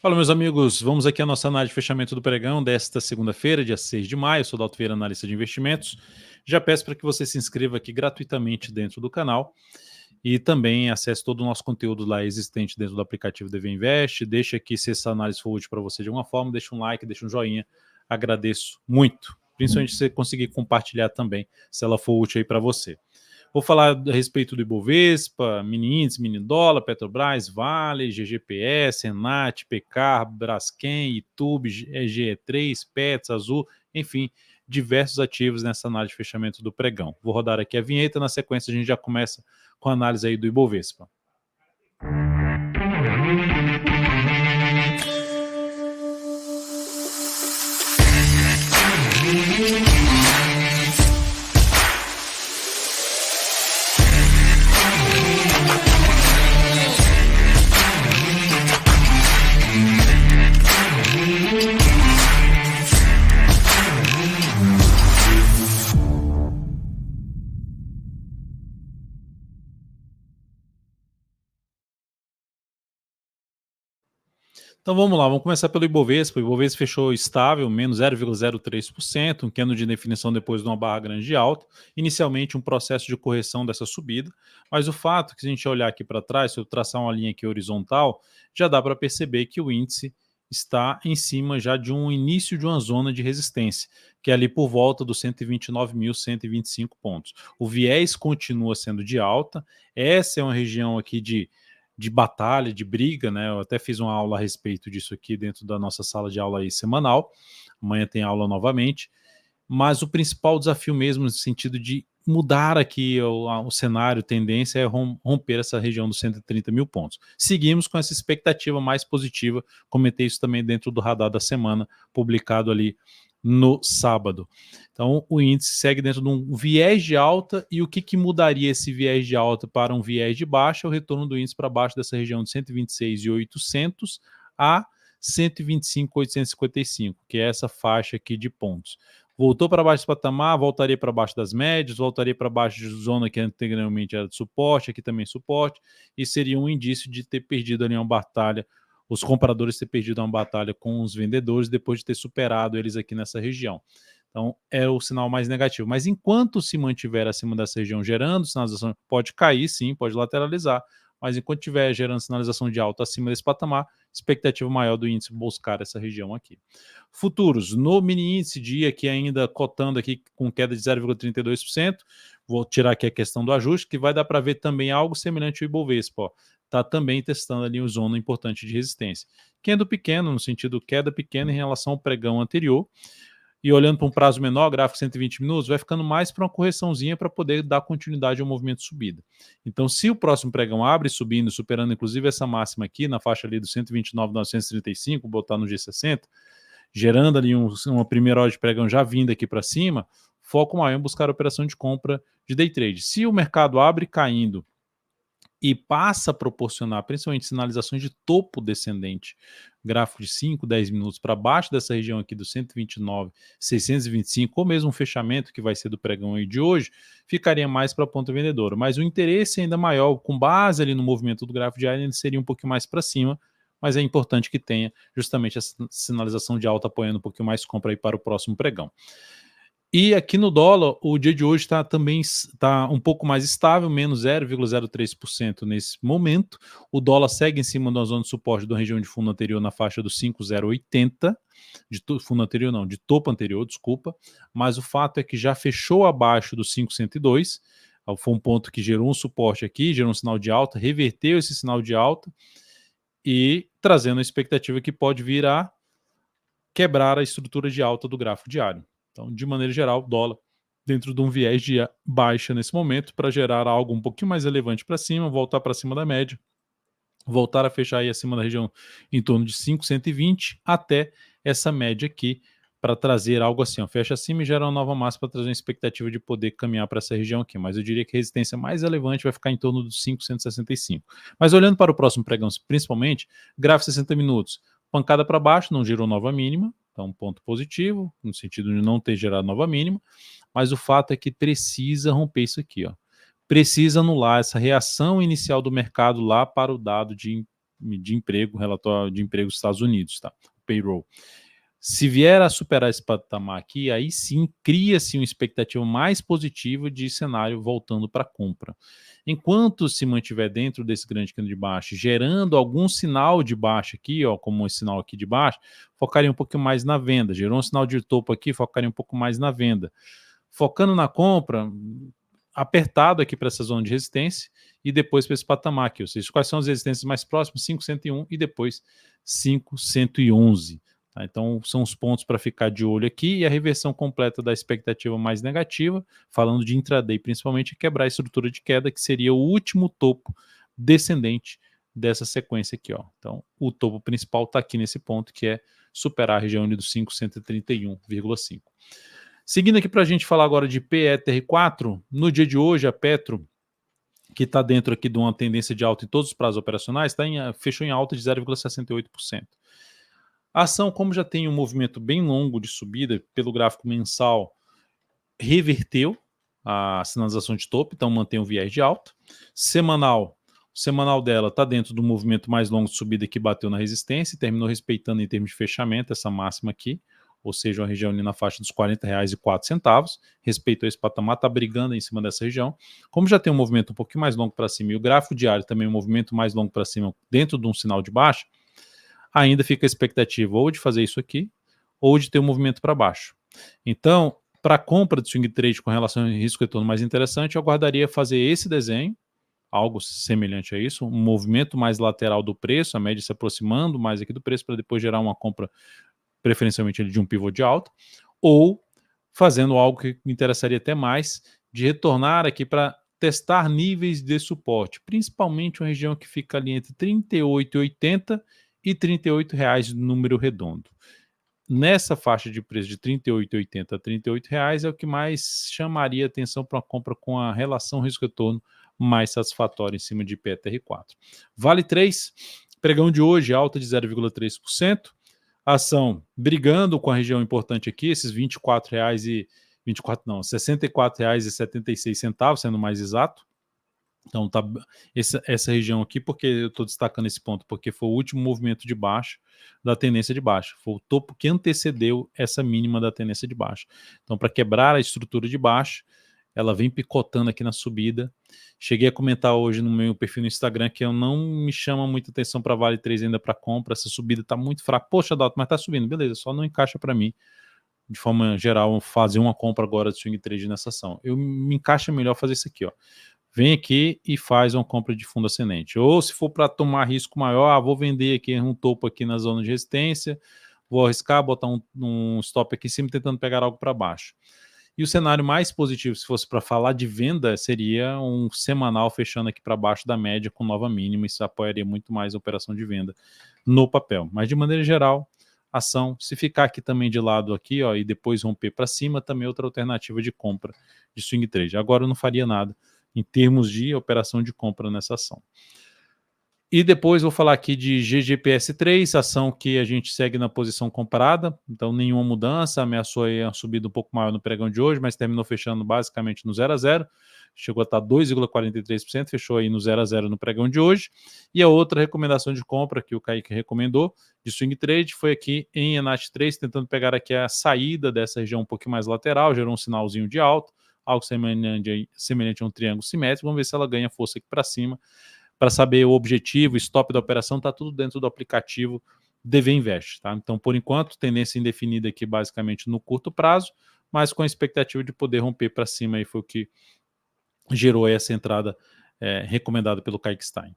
Fala, meus amigos, vamos aqui à nossa análise de fechamento do pregão desta segunda-feira, dia 6 de maio. Sou Dalto Vieira, analista de investimentos. Já peço para que você se inscreva aqui gratuitamente dentro do canal e também acesse todo o nosso conteúdo lá existente dentro do aplicativo DV Invest. Deixa aqui, se essa análise for útil para você de alguma forma, deixa um like, deixa um joinha. Agradeço muito, principalmente se você conseguir compartilhar também, se ela for útil aí para você. Vou falar a respeito do Ibovespa, mini índice, mini dólar, Petrobras, Vale, GGPS, Enat, Pecar, Braskem, Itube, GE3, Pets, Azul, enfim, diversos ativos nessa análise de fechamento do pregão. Vou rodar aqui a vinheta, na sequência a gente já começa com a análise aí do Ibovespa. Então vamos lá, vamos começar pelo Ibovespa. O Ibovespa fechou estável, menos 0,03%, um candle de definição depois de uma barra grande de alta. Inicialmente um processo de correção dessa subida, mas o fato que, se a gente olhar aqui para trás, se eu traçar uma linha aqui horizontal, já dá para perceber que o índice está em cima já de um início de uma zona de resistência, que é ali por volta dos 129.125 pontos. O viés continua sendo de alta, essa é uma região aqui de batalha, de briga, né? Eu até fiz uma aula a respeito disso aqui dentro da nossa sala de aula aí semanal. Amanhã tem aula novamente. Mas o principal desafio mesmo, no sentido de mudar aqui o cenário, tendência é romper essa região dos 130 mil pontos. Seguimos com essa expectativa mais positiva, comentei isso também dentro do radar da semana, publicado ali no sábado. Então, o índice segue dentro de um viés de alta, e o que mudaria esse viés de alta para um viés de baixa? É o retorno do índice para baixo dessa região de 126.800 a 125.855, que é essa faixa aqui de pontos. Voltou para baixo desse patamar, voltaria para baixo das médias, voltaria para baixo de zona que anteriormente era de suporte, aqui também suporte, e seria um indício de ter perdido ali uma batalha, os compradores ter perdido uma batalha com os vendedores depois de ter superado eles aqui nessa região. Então, é o sinal mais negativo. Mas enquanto se mantiver acima dessa região gerando sinalização, pode cair sim, pode lateralizar, mas enquanto estiver gerando sinalização de alta acima desse patamar, expectativa maior do índice buscar essa região aqui. Futuros, no mini índice dia que ainda cotando aqui com queda de 0,32%, vou tirar aqui a questão do ajuste, que vai dar para ver também algo semelhante ao Ibovespa, está também testando ali uma zona importante de resistência. Candle pequeno, no sentido queda pequena em relação ao pregão anterior, e olhando para um prazo menor, gráfico 120 minutos, vai ficando mais para uma correçãozinha para poder dar continuidade ao movimento de subida. Então, se o próximo pregão abre subindo, superando inclusive essa máxima aqui, na faixa ali dos 129.935, botar no G60, gerando ali uma primeira hora de pregão já vindo aqui para cima, foco maior em buscar a operação de compra de day trade. Se o mercado abre caindo e passa a proporcionar principalmente sinalizações de topo descendente, gráfico de 5, 10 minutos para baixo dessa região aqui do 129.625, ou mesmo um fechamento que vai ser do pregão aí de hoje, ficaria mais para a ponta vendedora. Mas o interesse ainda maior, com base ali no movimento do gráfico diário, ele seria um pouquinho mais para cima, mas é importante que tenha justamente essa sinalização de alta apoiando um pouquinho mais compra aí para o próximo pregão. E aqui no dólar, o dia de hoje está um pouco mais estável, menos 0,03% nesse momento. O dólar segue em cima da zona de suporte da região de fundo anterior na faixa dos 5,080, fundo anterior não, de topo anterior, desculpa, mas o fato é que já fechou abaixo dos 5,102, foi um ponto que gerou um suporte aqui, gerou um sinal de alta, reverteu esse sinal de alta e trazendo a expectativa que pode vir a quebrar a estrutura de alta do gráfico diário. Então, de maneira geral, o dólar dentro de um viés de baixa nesse momento para gerar algo um pouquinho mais relevante para cima, voltar para cima da média, voltar a fechar aí acima da região em torno de 5,120 até essa média aqui para trazer algo assim, ó, fecha acima e gera uma nova massa para trazer uma expectativa de poder caminhar para essa região aqui, mas eu diria que a resistência mais relevante vai ficar em torno dos 5,165. Mas olhando para o próximo pregão, principalmente, gráfico 60 minutos, pancada para baixo, não gerou nova mínima, então ponto positivo, no sentido de não ter gerado nova mínima, mas o fato é que precisa romper isso aqui, ó. Precisa anular essa reação inicial do mercado lá para o dado de emprego, relatório de emprego dos Estados Unidos, tá? Payroll. Se vier a superar esse patamar aqui, aí sim cria-se uma expectativa mais positiva de cenário voltando para a compra. Enquanto se mantiver dentro desse grande cano de baixa, gerando algum sinal de baixa aqui, ó, como esse sinal aqui de baixo, focaria um pouco mais na venda. Gerou um sinal de topo aqui, focaria um pouco mais na venda. Focando na compra, apertado aqui para essa zona de resistência e depois para esse patamar aqui. Ou seja, quais são as resistências mais próximas? 5.101 e depois 5.111. Tá? Então, são os pontos para ficar de olho aqui e a reversão completa da expectativa mais negativa, falando de intraday principalmente, é quebrar a estrutura de queda, que seria o último topo descendente dessa sequência aqui. Ó. Então, o topo principal está aqui nesse ponto, que é superar a região do 5.131,5. Seguindo aqui para a gente falar agora de PETR4, no dia de hoje a Petro, que está dentro aqui de uma tendência de alta em todos os prazos operacionais, fechou em alta de 0,68%. A ação, como já tem um movimento bem longo de subida pelo gráfico mensal, reverteu a sinalização de topo, então mantém o viés de alta. O semanal dela está dentro do movimento mais longo de subida que bateu na resistência e terminou respeitando em termos de fechamento essa máxima aqui, ou seja, uma região ali na faixa dos R$40,04, respeitou esse patamar, está brigando em cima dessa região. Como já tem um movimento um pouquinho mais longo para cima e o gráfico diário também um movimento mais longo para cima dentro de um sinal de baixa, ainda fica a expectativa ou de fazer isso aqui, ou de ter um movimento para baixo. Então, para compra de swing trade com relação ao risco retorno mais interessante, eu aguardaria fazer esse desenho, algo semelhante a isso, um movimento mais lateral do preço, a média se aproximando mais aqui do preço, para depois gerar uma compra preferencialmente de um pivô de alta, ou fazendo algo que me interessaria até mais, de retornar aqui para testar níveis de suporte, principalmente uma região que fica ali entre R$38,80 e R$38 no número redondo. Nessa faixa de preço de R$38,80 a R$38 é o que mais chamaria atenção para uma compra com a relação risco-retorno mais satisfatória em cima de PETR4. Vale 3, pregão de hoje, alta de 0,3%. Ação brigando com a região importante aqui, esses R$24 e R$64,76, sendo mais exato. Então tá essa região aqui, porque eu estou destacando esse ponto, porque foi o último movimento de baixa da tendência de baixa, foi o topo que antecedeu essa mínima da tendência de baixa. Então, para quebrar a estrutura de baixa, ela vem picotando aqui na subida. Cheguei a comentar hoje no meu perfil no Instagram que eu não me chama muita atenção para Vale 3 ainda para compra, essa subida está muito fraca. Poxa, Dalton, mas está subindo, beleza, só não encaixa para mim, de forma geral, fazer uma compra agora de swing trade nessa ação. Me encaixa melhor fazer isso aqui, ó. Vem aqui e faz uma compra de fundo ascendente. Ou se for para tomar risco maior, vou vender aqui um topo aqui na zona de resistência, vou arriscar, botar um stop aqui em cima tentando pegar algo para baixo. E o cenário mais positivo, se fosse para falar de venda, seria um semanal fechando aqui para baixo da média com nova mínima. Isso apoiaria muito mais a operação de venda no papel. Mas de maneira geral, ação, se ficar aqui também de lado aqui, ó, e depois romper para cima, também é outra alternativa de compra de swing trade. Agora eu não faria nada em termos de operação de compra nessa ação. E depois vou falar aqui de GGPS3, ação que a gente segue na posição comprada, então nenhuma mudança, ameaçou aí uma subida um pouco maior no pregão de hoje, mas terminou fechando basicamente no 0 a 0, chegou a estar 2,43%, fechou aí no 0 a 0 no pregão de hoje. E a outra recomendação de compra que o Kaique recomendou, de swing trade, foi aqui em ENAT3, tentando pegar aqui a saída dessa região um pouquinho mais lateral, gerou um sinalzinho de alta, algo semelhante a um triângulo simétrico. Vamos ver se ela ganha força aqui para cima. Para saber o objetivo, stop da operação, está tudo dentro do aplicativo DV Invest. Tá? Então, por enquanto, tendência indefinida aqui basicamente no curto prazo, mas com a expectativa de poder romper para cima, aí foi o que gerou essa entrada recomendada pelo Kaique Stein.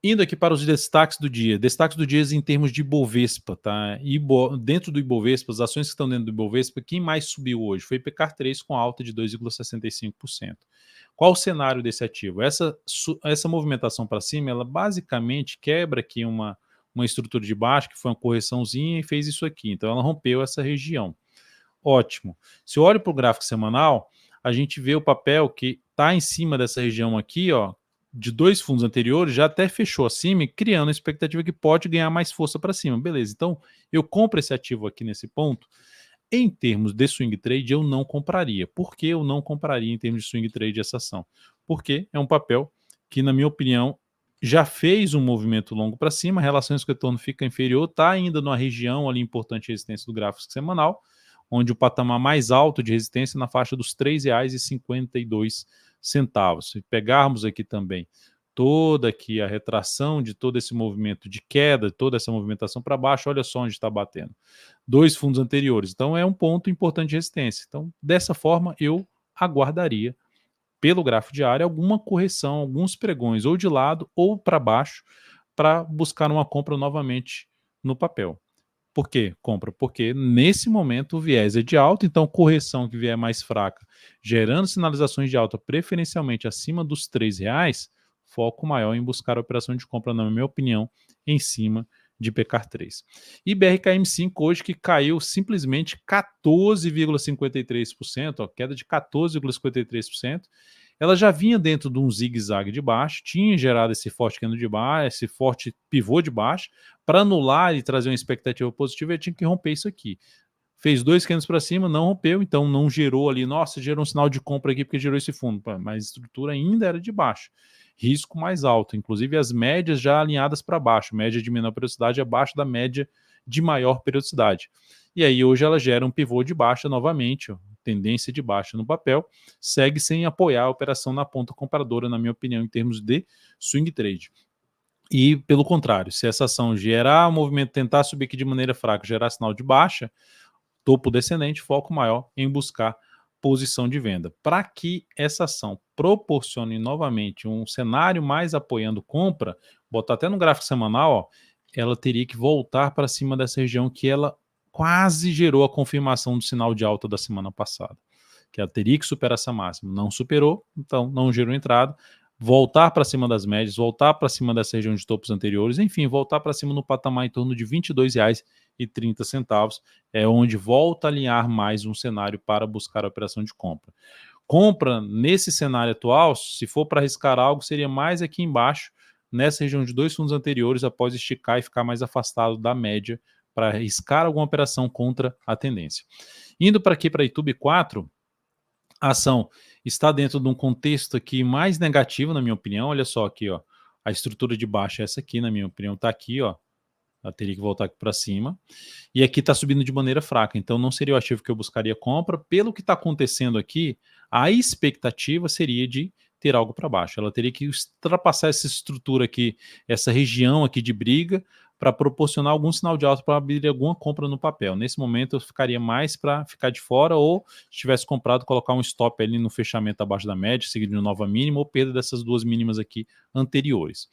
Indo aqui para os destaques do dia. Destaques do dia em termos de Ibovespa, tá? Dentro do Ibovespa, as ações que estão dentro do Ibovespa, quem mais subiu hoje? Foi IPCAR3 com alta de 2,65%. Qual o cenário desse ativo? Essa movimentação para cima, ela basicamente quebra aqui uma estrutura de baixo, que foi uma correçãozinha e fez isso aqui. Então ela rompeu essa região. Ótimo. Se eu olho para o gráfico semanal, a gente vê o papel que está em cima dessa região aqui, ó, de dois fundos anteriores, já até fechou acima, criando a expectativa que pode ganhar mais força para cima. Beleza, então eu compro esse ativo aqui nesse ponto. Em termos de swing trade, eu não compraria. Por que eu não compraria em termos de swing trade essa ação? Porque é um papel que, na minha opinião, já fez um movimento longo para cima, a relação risco-retorno fica inferior, está ainda numa região ali importante de resistência do gráfico semanal, onde o patamar mais alto de resistência é na faixa dos R$ 3,52. Se pegarmos aqui também toda aqui a retração de todo esse movimento de queda, toda essa movimentação para baixo, olha só onde está batendo. 2 fundos anteriores. Então é um ponto importante de resistência. Então, dessa forma, eu aguardaria pelo gráfico diário alguma correção, alguns pregões ou de lado ou para baixo para buscar uma compra novamente no papel. Por que compra? Porque nesse momento o viés é de alta, então correção que vier mais fraca, gerando sinalizações de alta preferencialmente acima dos R$ 3, foco maior em buscar a operação de compra, na minha opinião, em cima de PECAR3. E BRKM5 hoje que caiu simplesmente 14,53%, queda de 14,53%. Ela já vinha dentro de um zigue-zague de baixo, tinha gerado esse forte candle de baixo, esse forte pivô de baixo. Para anular e trazer uma expectativa positiva, ele tinha que romper isso aqui. Fez 2 candles para cima, não rompeu, então não gerou ali, nossa, gerou um sinal de compra aqui porque gerou esse fundo, mas a estrutura ainda era de baixo. Risco mais alto, inclusive as médias já alinhadas para baixo, média de menor periodicidade abaixo da média de maior periodicidade. E aí hoje ela gera um pivô de baixa novamente, ó, tendência de baixa no papel, segue sem apoiar a operação na ponta compradora, na minha opinião, em termos de swing trade. E, pelo contrário, se essa ação gerar um movimento, tentar subir aqui de maneira fraca, gerar sinal de baixa, topo descendente, foco maior em buscar posição de venda. Para que essa ação proporcione novamente um cenário mais apoiando compra, botar até no gráfico semanal, ó, ela teria que voltar para cima dessa região que ela quase gerou a confirmação do sinal de alta da semana passada. Que ela teria que superar essa máxima. Não superou, então não gerou entrada. Voltar para cima das médias, voltar para cima dessa região de topos anteriores, enfim, voltar para cima no patamar em torno de R$ 22,30, é onde volta a alinhar mais um cenário para buscar a operação de compra. Compra nesse cenário atual, se for para arriscar algo, seria mais aqui embaixo, nessa região de 2 fundos anteriores, após esticar e ficar mais afastado da média, para arriscar alguma operação contra a tendência. Indo para aqui para YouTube 4, a ação está dentro de um contexto aqui mais negativo, na minha opinião. Olha só aqui, ó, a estrutura de baixo é essa aqui, na minha opinião, está aqui, ó. Ela teria que voltar aqui para cima. E aqui está subindo de maneira fraca, então não seria o ativo que eu buscaria compra. Pelo que está acontecendo aqui, a expectativa seria de ter algo para baixo. Ela teria que ultrapassar essa estrutura aqui, essa região aqui de briga, para proporcionar algum sinal de alta para abrir alguma compra no papel. Nesse momento eu ficaria mais para ficar de fora, ou se tivesse comprado, colocar um stop ali no fechamento abaixo da média, seguindo de nova mínima, ou perda dessas duas mínimas aqui anteriores.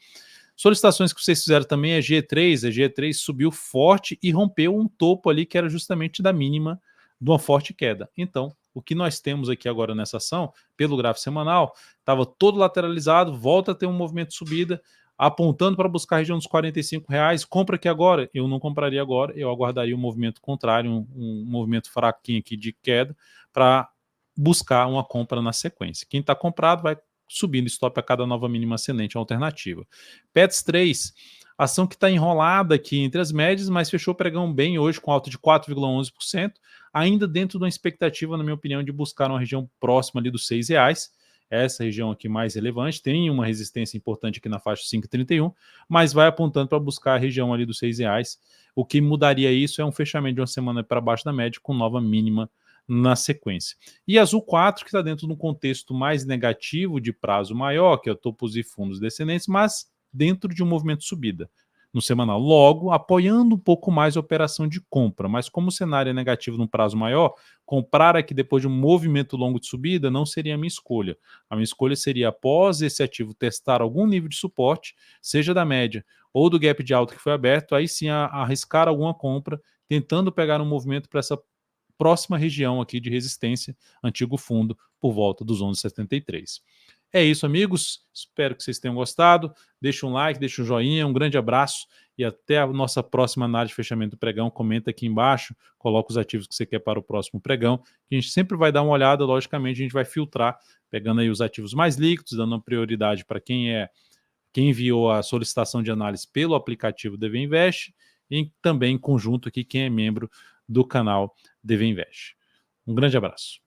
Solicitações que vocês fizeram também é G3, a G3 subiu forte e rompeu um topo ali que era justamente da mínima de uma forte queda. Então, o que nós temos aqui agora nessa ação, pelo gráfico semanal, estava todo lateralizado, volta a ter um movimento de subida, apontando para buscar a região dos R$ 45, compra aqui agora? Eu não compraria agora, eu aguardaria um movimento contrário, um movimento fraquinho aqui de queda, para buscar uma compra na sequência. Quem está comprado vai subindo stop a cada nova mínima ascendente alternativa. PETS 3, ação que está enrolada aqui entre as médias, mas fechou o pregão bem hoje com alta de 4,11%, ainda dentro de uma expectativa, na minha opinião, de buscar uma região próxima ali dos R$ 6. Essa região aqui mais relevante, tem uma resistência importante aqui na faixa 5,31, mas vai apontando para buscar a região ali dos R$ 6. O que mudaria isso é um fechamento de uma semana para baixo da média com nova mínima na sequência. E Azul 4, que está dentro de um contexto mais negativo de prazo maior, que é o topos e fundos descendentes, mas dentro de um movimento de subida no semanal, logo apoiando um pouco mais a operação de compra, mas como o cenário é negativo no prazo maior, comprar aqui depois de um movimento longo de subida não seria a minha escolha. A minha escolha seria, após esse ativo testar algum nível de suporte, seja da média ou do gap de alta que foi aberto, aí sim arriscar alguma compra, tentando pegar um movimento para essa próxima região aqui de resistência, antigo fundo, por volta dos 11,73. É isso, amigos. Espero que vocês tenham gostado. Deixa um like, deixa um joinha, um grande abraço e até a nossa próxima análise de fechamento do pregão. Comenta aqui embaixo, coloca os ativos que você quer para o próximo pregão, que a gente sempre vai dar uma olhada, logicamente a gente vai filtrar, pegando aí os ativos mais líquidos, dando prioridade para quem enviou a solicitação de análise pelo aplicativo DV Invest e também em conjunto aqui quem é membro do canal DV Invest. Um grande abraço.